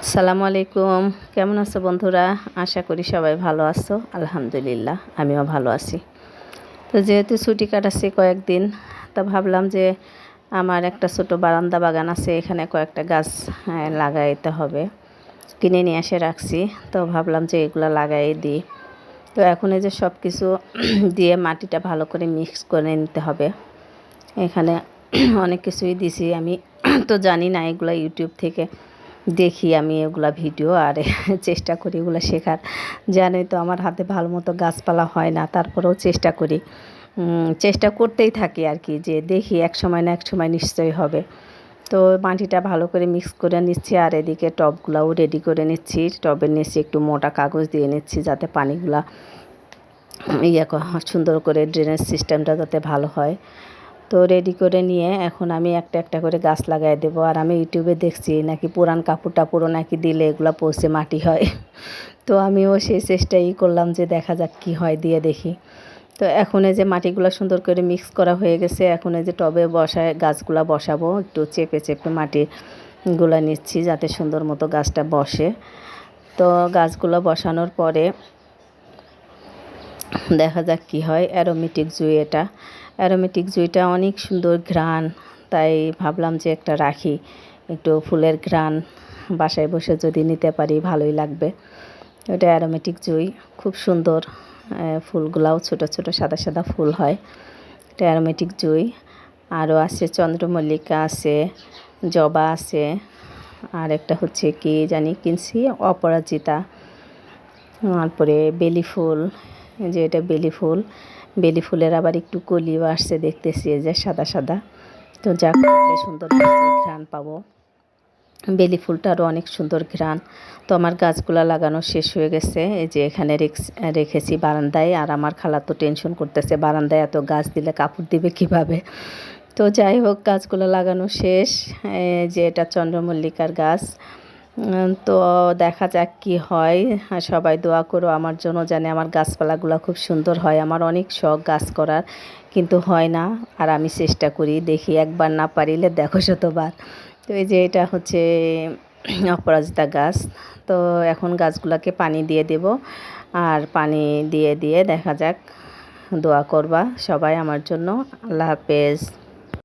আসসালামু আলাইকুম। কেমন আছো বন্ধুরা? আশা করি সবাই ভালো আছো। আলহামদুলিল্লাহ আমিও ভালো আছি। তো যেহেতু ছুটি কাটাচ্ছি কয়েকদিন, তো ভাবলাম যে আমার একটা ছোট বারান্দা বাগান আছে, এখানে কয়েকটা গাছ লাগাইতে হবে। কিনে নিয়ে এসে রাখছি, তো ভাবলাম যে এগুলো লাগাই দিই। তো এখন এই যে সব কিছু দিয়ে মাটিটা ভালো করে মিক্স করে নিতে হবে। এখানে অনেক কিছুই দিছি আমি, তো জানি না, এগুলো ইউটিউব থেকে দেখি আমি এগুলা ভিডিও আর চেষ্টা করি এগুলো শেখার। জানোই তো আমার হাতে ভালো মতো গাছপালা হয় না, তারপরেও চেষ্টা করি, চেষ্টা করতেই থাকি আর কি, যে দেখি এক সময় না এক সময় নিশ্চয়ই হবে। তো মাটিটা ভালো করে মিক্স করে নিচ্ছি, আর এদিকে টবগুলাও রেডি করে নিচ্ছি। টবের নিচে একটু মোটা কাগজ দিয়ে নিচ্ছি, যাতে পানিগুলা সুন্দর করে ড্রেনেজ সিস্টেমটা যাতে ভালো হয়। তো রেডি করে নিয়ে এখন আমি একটা একটা করে গাছ লাগাই দেবো। আর আমি ইউটিউবে দেখছি নাকি পুরান কাপড় টাপড়ও নাকি দিলে এগুলো পচে মাটি হয়। তো আমিও সেই চেষ্টাই করলাম, যে দেখা যাক কী হয়, দিয়ে দেখি। তো এখন এই যে মাটিগুলো সুন্দর করে মিক্স করা হয়ে গেছে, এখন এই যে টবে বসায় গাছগুলা বসাবো। একটু চেপে চেপে মাটিগুলো নিচ্ছি, যাতে সুন্দর মতো গাছটা বসে। তো গাছগুলো বসানোর পরে দেখা যাক কী হয়। অ্যারোমেটিক জুঁই, এটা অ্যারোমেটিক জুঁইটা অনেক সুন্দর ঘ্রাণ, তাই ভাবলাম যে একটা রাখি, একটু ফুলের ঘ্রাণ বাসায় বসে যদি নিতে পারি ভালোই লাগবে। এটা অ্যারোমেটিক জুঁই, খুব সুন্দর। ফুলগুলাও ছোট ছোট সাদা সাদা ফুল হয়। এটা অ্যারোমেটিক জুঁই। আরও আছে চন্দ্রমল্লিকা আছে, জবা আছে, আর একটা হচ্ছে কি জানি কিনছি, অপরাজিতা। তারপরে বেলি ফুল, যে এটা বেলি ফুল। বেলি ফুলের আবার একটু কলিও আসছে, দেখতেছি এই যে সাদা সাদা। তো যাক, ফুটলে সুন্দর ঘ্রাণ পাবো। বেলি ফুলটারও অনেক সুন্দর ঘ্রাণ। তো আমার গাছগুলা লাগানো শেষ হয়ে গেছে, এই যে এখানে রেখেছি বারান্দায়। আর আমার খালা তো টেনশন করতেছে, বারান্দায় এত গাছ দিলে কাপড় দিবে কিভাবে। তো যাই হোক, গাছগুলো লাগানো শেষ। যে এটা চন্দ্রমল্লিকার গাছ। তো দেখা যাক কি হয়। আর সবাই দোয়া করো আমার জন্য, জানে আমার গাছপালাগুলো খুব সুন্দর হয়। আমার অনেক শখ গাছ করার, কিন্তু হয় না। আর আমি চেষ্টা করি, দেখি একবার না পারিলে দেখো শতবার। তো এই যে এটা হচ্ছে অপরাজিতা গাছ। তো এখন গাছগুলোকে পানি দিয়ে দেব, আর পানি দিয়ে দিয়ে দেখা যাক। দোয়া করবা সবাই আমার জন্য। আল্লাহ হাফেজ।